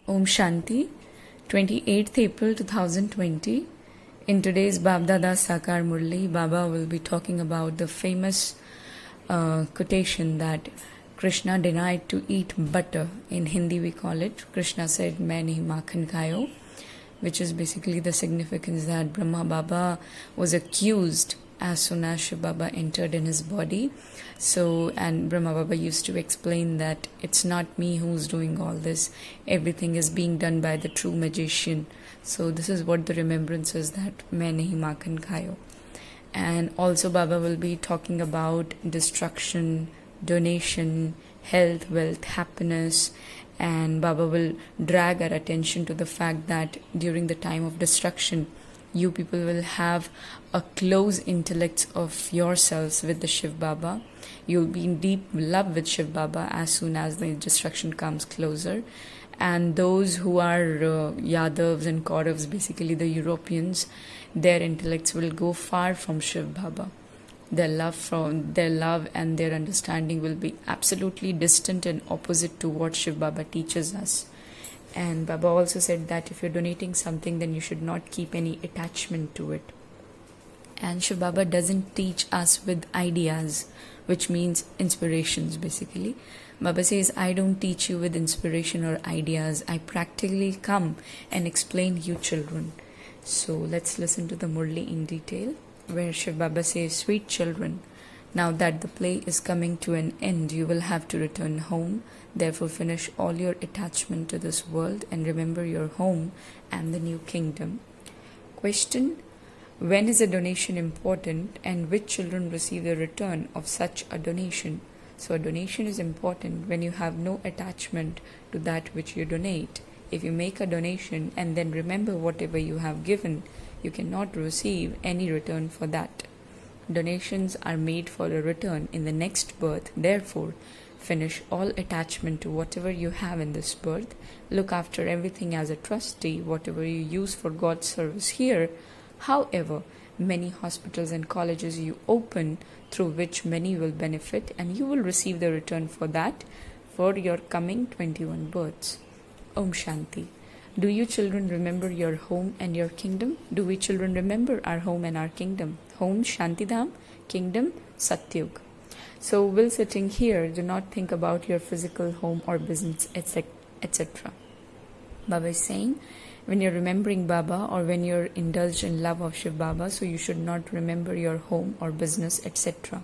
Om Shanti, 28th April 2020. In today's Babdada Sakar Murli, Baba will be talking about the famous quotation that Krishna denied to eat butter. In Hindi we call it, Krishna said, "Main nahi makhan khayo," which is basically the significance that Brahma Baba was accused as soon as Shiv Baba entered in his body. So, and Brahma Baba used to explain that it's not me who's doing all this. Everything is being done by the true magician. So this is what the remembrance is, that main nahi makhan khayo. And also Baba will be talking about destruction, donation, health, wealth, happiness. And Baba will drag our attention to the fact that during the time of destruction, you people will have a close intellect of yourselves with the Shiv Baba. You'll be in deep love with Shiv Baba as soon as the destruction comes closer. And those who are Yadavs and Kauravs, basically the Europeans, their intellects will go far from Shiv Baba. Their love and their understanding will be absolutely distant and opposite to what Shiv Baba teaches us. And Baba also said that if you're donating something, then you should not keep any attachment to it. And Shiv Baba doesn't teach us with ideas, which means inspirations basically. Baba says, I don't teach you with inspiration or ideas. I practically come and explain you children. So let's listen to the Murli in detail, where Shiv Baba says, "Sweet children, now that the play is coming to an end, you will have to return home. Therefore, finish all your attachment to this world and remember your home and the new kingdom." Question: when is a donation important, and which children receive the return of such a donation? So a donation is important when you have no attachment to that which you donate. If you make a donation and then remember whatever you have given, you cannot receive any return for that. Donations are made for a return in the next birth. Therefore, finish all attachment to whatever you have in this birth. Look after everything as a trustee, whatever you use for God's service here. However, many hospitals and colleges you open, through which many will benefit, and you will receive the return for that for your coming 21 births. Om Shanti. Do you children remember your home and your kingdom? Do we children remember our home and our kingdom? Home Shantidham, kingdom Satyug. So while sitting here, do not think about your physical home or business, etc. Baba is saying, when you're remembering Baba or when you're indulged in love of Shiv Baba, so you should not remember your home or business, etc.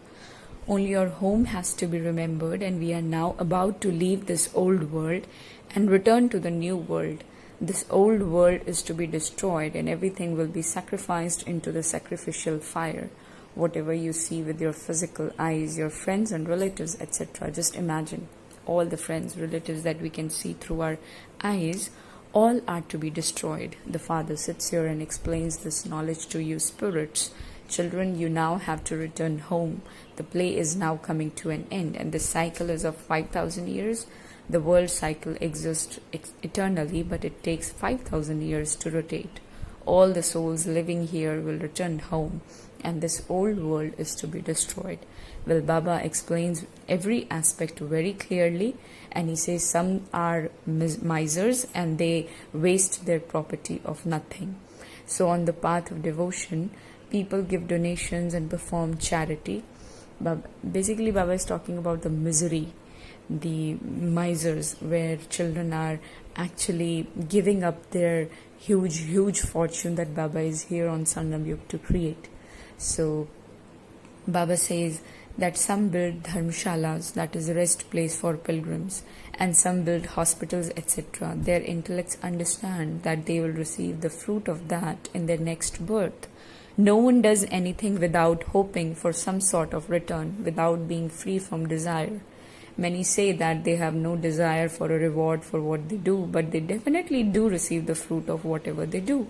Only your home has to be remembered, and we are now about to leave this old world and return to the new world. This old world is to be destroyed and everything will be sacrificed into the sacrificial fire. Whatever you see with your physical eyes, your friends and relatives, etc. Just imagine all the friends, relatives that we can see through our eyes, all are to be destroyed. The Father sits here and explains this knowledge to you spirits. Children, you now have to return home. The play is now coming to an end, and the cycle is of 5,000 years. The world cycle exists eternally, but it takes 5,000 years to rotate. All the souls living here will return home, and this old world is to be destroyed. Well, Baba explains every aspect very clearly, and he says some are misers and they waste their property of nothing. So on the path of devotion, people give donations and perform charity. Basically, Baba is talking about the misery, the misers, where children are actually giving up their huge fortune that Baba is here on Sangam Yug to create. So Baba says that some build dharmshalas, that is a rest place for pilgrims, and some build hospitals, etc. Their intellects understand that they will receive the fruit of that in their next birth. No one does anything without hoping for some sort of return, without being free from desire. Many say that they have no desire for a reward for what they do, but they definitely do receive the fruit of whatever they do.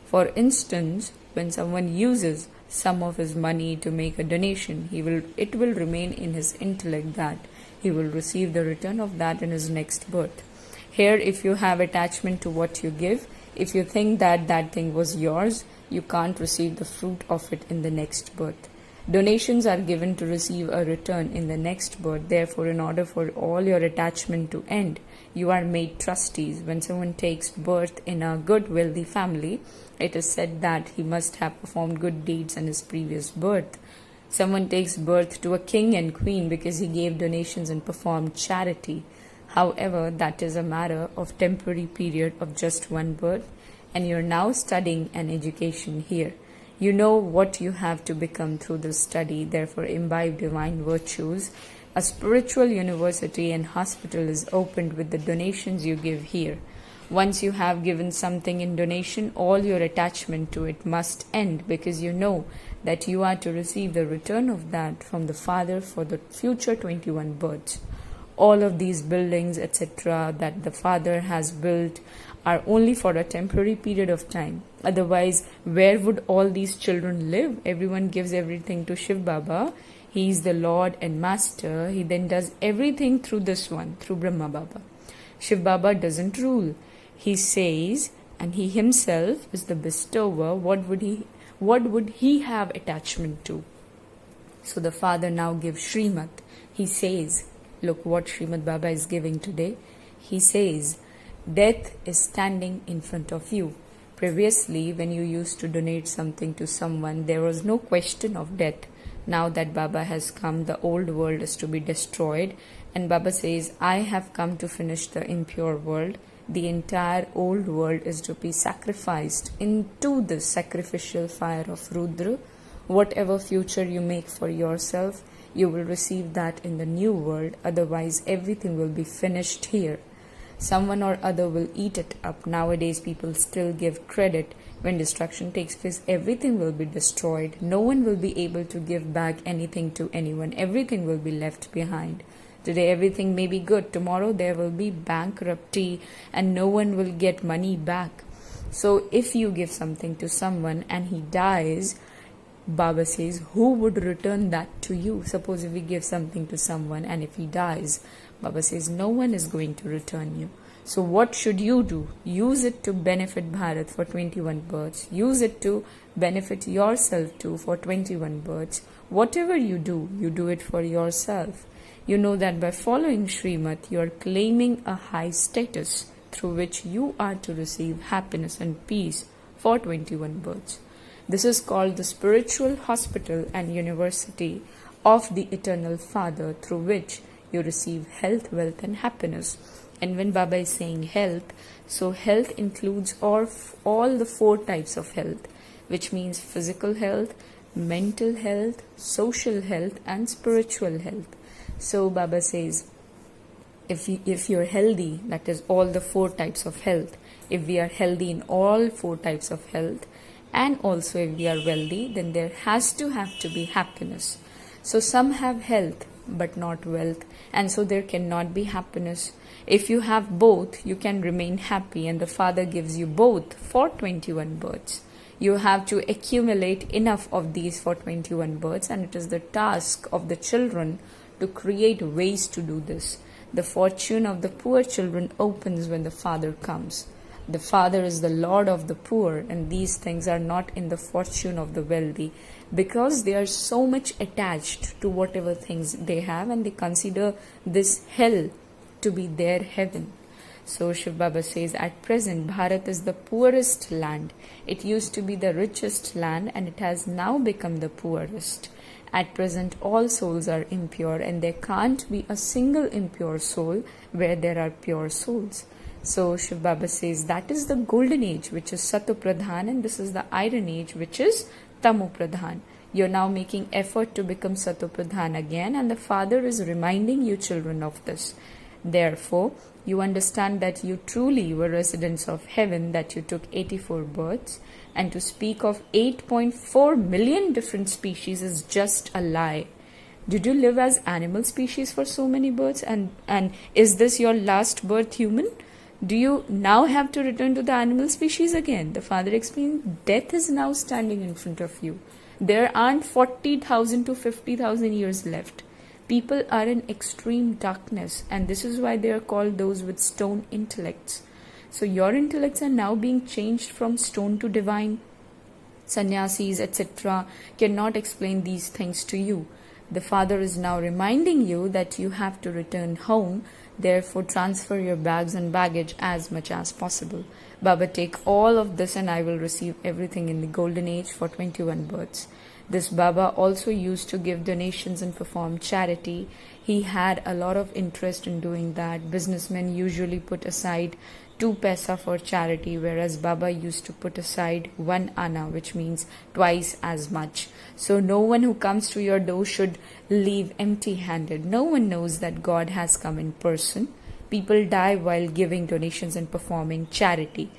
For instance, when someone uses some of his money to make a donation, it will remain in his intellect that he will receive the return of that in his next birth. Here, if you have attachment to what you give, if you think that that thing was yours, you can't receive the fruit of it in the next birth. Donations are given to receive a return in the next birth. Therefore, in order for all your attachment to end, you are made trustees. When someone takes birth in a good, wealthy family, it is said that he must have performed good deeds in his previous birth. Someone takes birth to a king and queen because he gave donations and performed charity. However, that is a matter of temporary period of just one birth, and you are now studying an education here. You know what you have to become through this study, therefore imbibe divine virtues. A spiritual university and hospital is opened with the donations you give here. Once you have given something in donation, all your attachment to it must end, because you know that you are to receive the return of that from the Father for the future 21 births. All of these buildings, etc., that the Father has built are only for a temporary period of time. Otherwise, where would all these children live? Everyone gives everything to Shiv Baba. He is the Lord and Master. He then does everything through this one, through Brahma Baba. Shiv Baba doesn't rule. He says, and he himself is the bestower. What would he have attachment to? So the Father now gives Srimad. He says, look what Srimad Baba is giving today. He says, death is standing in front of you. Previously, when you used to donate something to someone, there was no question of death. Now that Baba has come, the old world is to be destroyed. And Baba says, I have come to finish the impure world. The entire old world is to be sacrificed into the sacrificial fire of Rudra. Whatever future you make for yourself, you will receive that in the new world. Otherwise, everything will be finished here. Someone or other will eat it up. Nowadays, people still give credit. When destruction takes place, everything will be destroyed. No one will be able to give back anything to anyone. Everything will be left behind. Today, everything may be good. Tomorrow, there will be bankruptcy and no one will get money back. So, if you give something to someone and he dies, Baba says, who would return that to you? Suppose if we give something to someone and if he dies, Baba says, no one is going to return you. So what should you do? Use it to benefit Bharat for 21 births. Use it to benefit yourself too for 21 births. Whatever you do it for yourself. You know that by following Srimad, you are claiming a high status through which you are to receive happiness and peace for 21 births. This is called the spiritual hospital and university of the Eternal Father, through which you receive health, wealth and happiness. And when Baba is saying health, so health includes all the 4 types of health, which means physical health, mental health, social health and spiritual health. So Baba says, if you're healthy, that is all the 4 types of health. If we are healthy in all 4 types of health, and also if we are wealthy, then there has to be happiness. So some have health but not wealth, and so there cannot be happiness. If you have both, you can remain happy, and the Father gives you both for 21 births. You have to accumulate enough of these for 21 births, and it is the task of the children to create ways to do this. The fortune of the poor children opens when the Father comes. The Father is the Lord of the poor, and these things are not in the fortune of the wealthy, because they are so much attached to whatever things they have, and they consider this hell to be their heaven. So Shiv Baba says, at present Bharat is the poorest land. It used to be the richest land, and it has now become the poorest. At present all souls are impure, and there can't be a single impure soul where there are pure souls. So Shiv Baba says, that is the golden age, which is Sato Pradhan, and this is the iron age, which is Tamo Pradhan. You're now making effort to become Sato Pradhan again, and the Father is reminding you children of this. Therefore, you understand that you truly were residents of heaven, that you took 84 births, and to speak of 8.4 million different species is just a lie. Did you live as animal species for so many births, and is this your last birth human? Do you now have to return to the animal species again? The Father explained, death is now standing in front of you. There aren't 40,000 to 50,000 years left. People are in extreme darkness, and this is why they are called those with stone intellects. So your intellects are now being changed from stone to divine. sannyasis, etc., cannot explain these things to you. The father is now reminding you that you have to return home, therefore transfer your bags and baggage as much as possible. Baba, take all of this and I will receive everything in the golden age for 21 births. This Baba also used to give donations and perform charity. He had a lot of interest in doing that. Businessmen usually put aside 2 paisa for charity, whereas Baba used to put aside 1 anna, which means twice as much. So no one who comes to your door should leave empty-handed. No one knows that God has come in person. People die while giving donations and performing charity.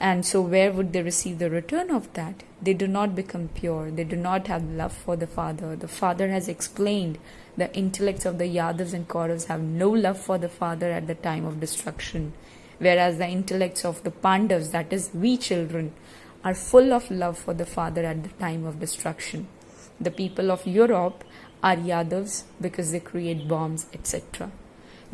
And so where would they receive the return of that? They do not become pure. They do not have love for the father. The father has explained the intellects of the Yadavas and Kauravas have no love for the father at the time of destruction, whereas the intellects of the Pandavas, that is we children, are full of love for the father at the time of destruction. The people of Europe are Yadavas because they create bombs, etc.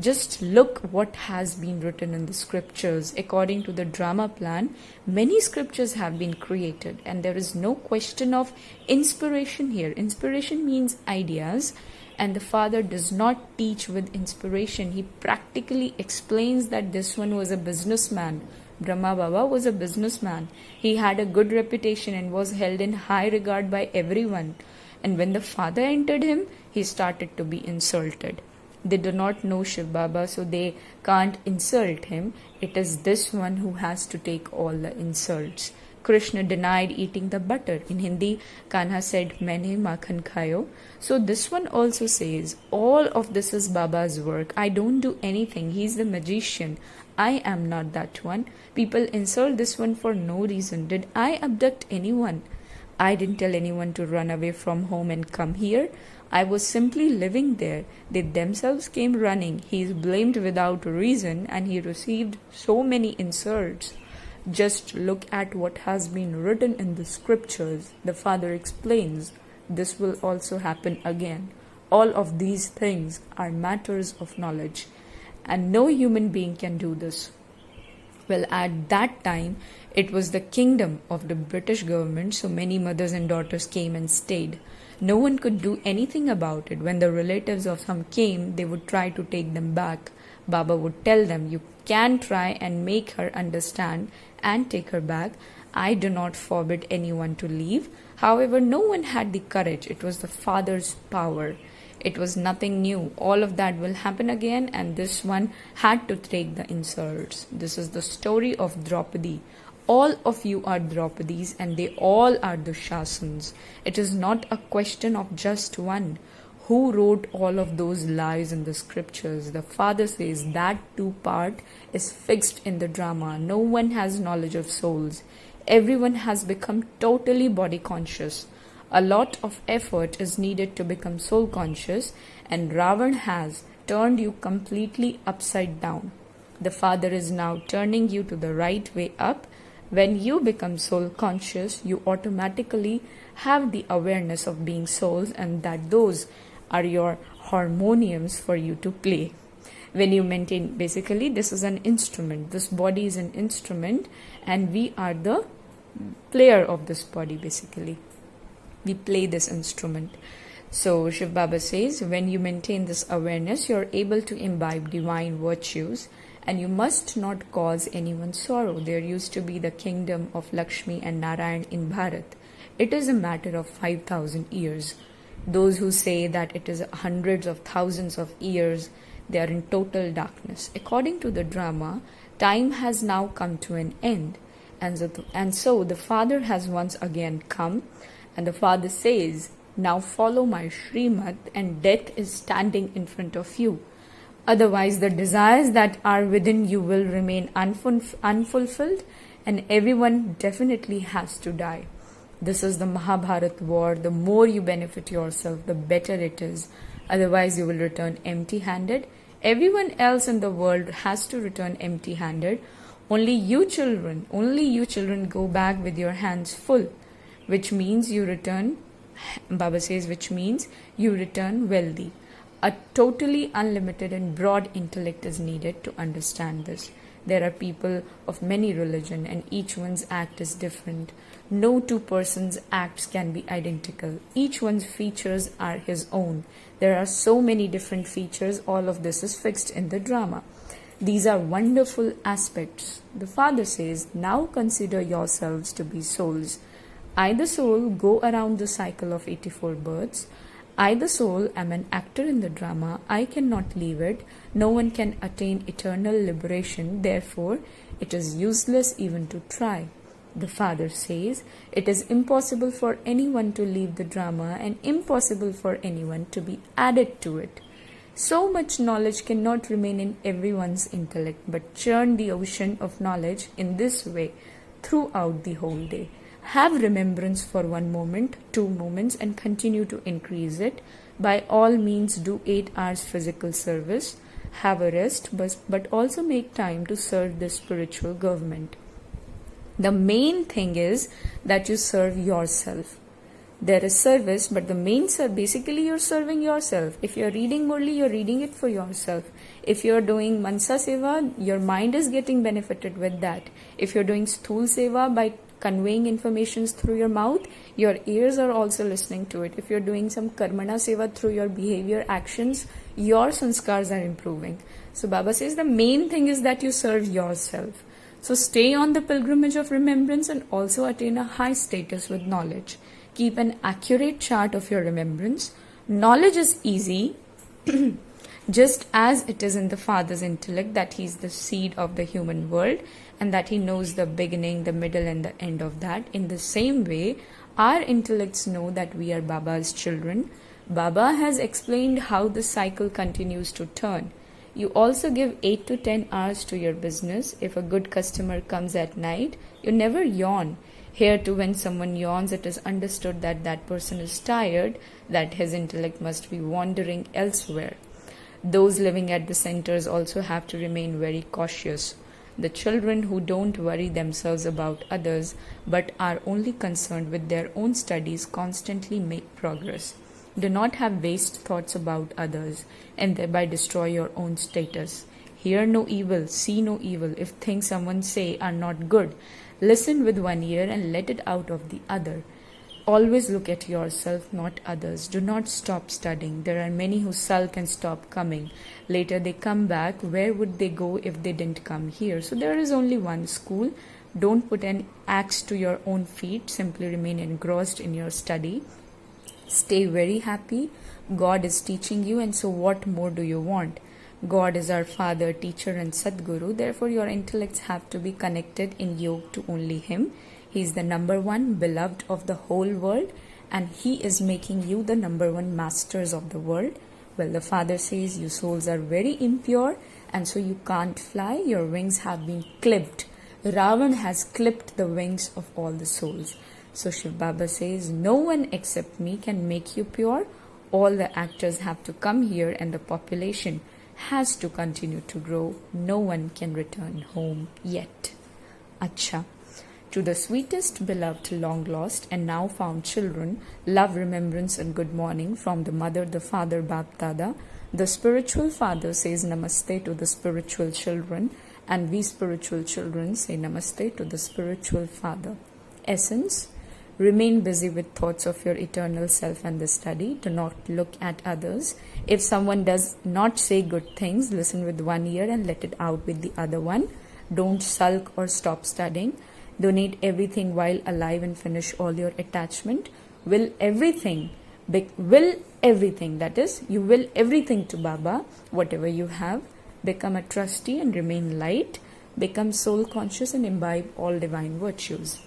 Just look what has been written in the scriptures. According to the drama plan, many scriptures have been created, and there is no question of inspiration here. Inspiration means ideas, and the father does not teach with inspiration. He practically explains that this one was a businessman. Brahma Baba was a businessman. He had a good reputation and was held in high regard by everyone. And when the father entered him, he started to be insulted. They do not know Shiv Baba, so they can't insult him. It is this one who has to take all the insults. Krishna denied eating the butter. In Hindi, Kanha said, "Maine makhan khayo." So this one also says, all of this is Baba's work. I don't do anything. He's the magician. I am not that one. People insult this one for no reason. Did I abduct anyone? I didn't tell anyone to run away from home and come here. I was simply living there. They themselves came running. He is blamed without reason and he received so many insults. Just look at what has been written in the scriptures. The father explains, this will also happen again. All of these things are matters of knowledge, and no human being can do this. Well, at that time, it was the kingdom of the British government, so many mothers and daughters came and stayed. No one could do anything about it. When the relatives of some came, they would try to take them back. Baba would tell them, you can try and make her understand and take her back. I do not forbid anyone to leave. However, no one had the courage. It was the father's power. It was nothing new. All of that will happen again, and this one had to take the insults. This is the story of Draupadi. All of you are Draupadis, and they all are the Shasans. It is not a question of just one. Who wrote all of those lies in the scriptures? The father says that 2 part is fixed in the drama. No one has knowledge of souls. Everyone has become totally body conscious. A lot of effort is needed to become soul conscious, and Ravan has turned you completely upside down. The father is now turning you to the right way up. When you become soul conscious, you automatically have the awareness of being souls, and that those are your harmoniums for you to play. When you maintain, basically this is an instrument. This body is an instrument, and we are the player of this body. Basically, we play this instrument. So Shiv Baba says, when you maintain this awareness, you are able to imbibe divine virtues, and you must not cause anyone sorrow. There used to be the kingdom of Lakshmi and Narayan in Bharat. It is a matter of 5,000 years. Those who say that it is hundreds of thousands of years, they are in total darkness. According to the drama, time has now come to an end. And so the father has once again come, and the father says, now follow my Srimad, and death is standing in front of you. Otherwise, the desires that are within you will remain unfulfilled, and everyone definitely has to die. This is the Mahabharat war. The more you benefit yourself, the better it is. Otherwise, you will return empty-handed. Everyone else in the world has to return empty-handed. Only you children go back with your hands full, which means you return, Baba says, which means you return wealthy. A totally unlimited and broad intellect is needed to understand this. There are people of many religion and each one's act is different. No two persons' acts can be identical. Each one's features are his own. There are so many different features. All of this is fixed in the drama. These are wonderful aspects. The father says, now consider yourselves to be souls. I, the soul, go around the cycle of 84 births. I, the soul, am an actor in the drama. I cannot leave it. No one can attain eternal liberation. Therefore, it is useless even to try. The father says, it is impossible for anyone to leave the drama and impossible for anyone to be added to it. So much knowledge cannot remain in everyone's intellect, but churn the ocean of knowledge in this way throughout the whole day. Have remembrance for 1 moment, 2 moments, and continue to increase it. By all means, do 8 hours physical service. Have a rest, but also make time to serve the spiritual government. The main thing is that you serve yourself. There is service, but the main basically you're serving yourself. If you're reading Murli, you're reading it for yourself. If you're doing Mansa Seva, your mind is getting benefited with that. If you're doing Sthul Seva by conveying informations through your mouth, your ears are also listening to it. If you're doing some Karmana Seva through your behavior, actions, your sanskars are improving. So Baba says the main thing is that you serve yourself. So stay on the pilgrimage of remembrance and also attain a high status with knowledge. Keep an accurate chart of your remembrance. Knowledge is easy, just as it is in the Father's intellect that he is the seed of the human world and that he knows the beginning, the middle and the end of that. In the same way, our intellects know that we are Baba's children. Baba has explained how the cycle continues to turn. You also give 8 to 10 hours to your business. If a good customer comes at night, you never yawn. Here too, when someone yawns, it is understood that that person is tired, that his intellect must be wandering elsewhere. Those living at the centers also have to remain very cautious. The children who don't worry themselves about others but are only concerned with their own studies constantly make progress. Do not have waste thoughts about others and thereby destroy your own status. Hear no evil, see no evil. If things someone say are not good, listen with one ear and let it out of the other. Always look at yourself, not others. Do not stop studying. There are many who sulk and stop coming. Later they come back. Where would they go if they didn't come here? So there is only one school. Don't put an axe to your own feet. Simply remain engrossed in your study. Stay very happy. God is teaching you, and so what more do you want? God is our Father, Teacher and Sadguru. Therefore, your intellects have to be connected in yoga to only Him. He is the number one beloved of the whole world, and He is making you the number one masters of the world. Well, the Father says you souls are very impure, and so you can't fly. Your wings have been clipped. Ravan has clipped the wings of all the souls. So Shiv Baba says, no one except me can make you pure. All the actors have to come here and the population has to continue to grow. No one can return home yet. Acha. To the sweetest, beloved, long lost and now found children, love, remembrance and good morning from the mother, the father, Bap Dada. The spiritual father says namaste to the spiritual children, and we spiritual children say namaste to the spiritual father. Essence. Remain busy with thoughts of your eternal self and the study. Do not look at others. If someone does not say good things, listen with one ear and let it out with the other one. Don't sulk or stop studying. Donate everything while alive and finish all your attachment. Will everything, that is, you will everything to Baba, whatever you have. Become a trustee and remain light. Become soul conscious and imbibe all divine virtues.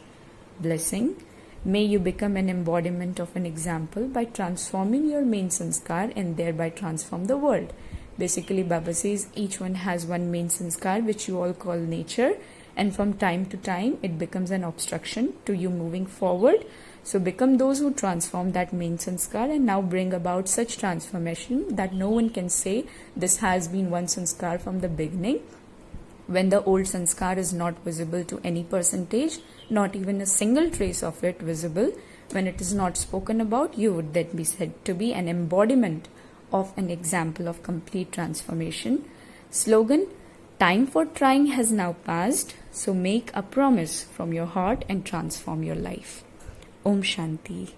Blessing. May you become an embodiment of an example by transforming your main sanskar and thereby transform the world. Basically, Baba says each one has one main sanskar which you all call nature, and from time to time it becomes an obstruction to you moving forward. So become those who transform that main sanskar and now bring about such transformation that no one can say this has been one sanskar from the beginning. When the old sanskar is not visible to any percentage, not even a single trace of it visible, when it is not spoken about, you would then be said to be an embodiment of an example of complete transformation. Slogan, Time for trying has now passed, so make a promise from your heart and transform your life. Om Shanti.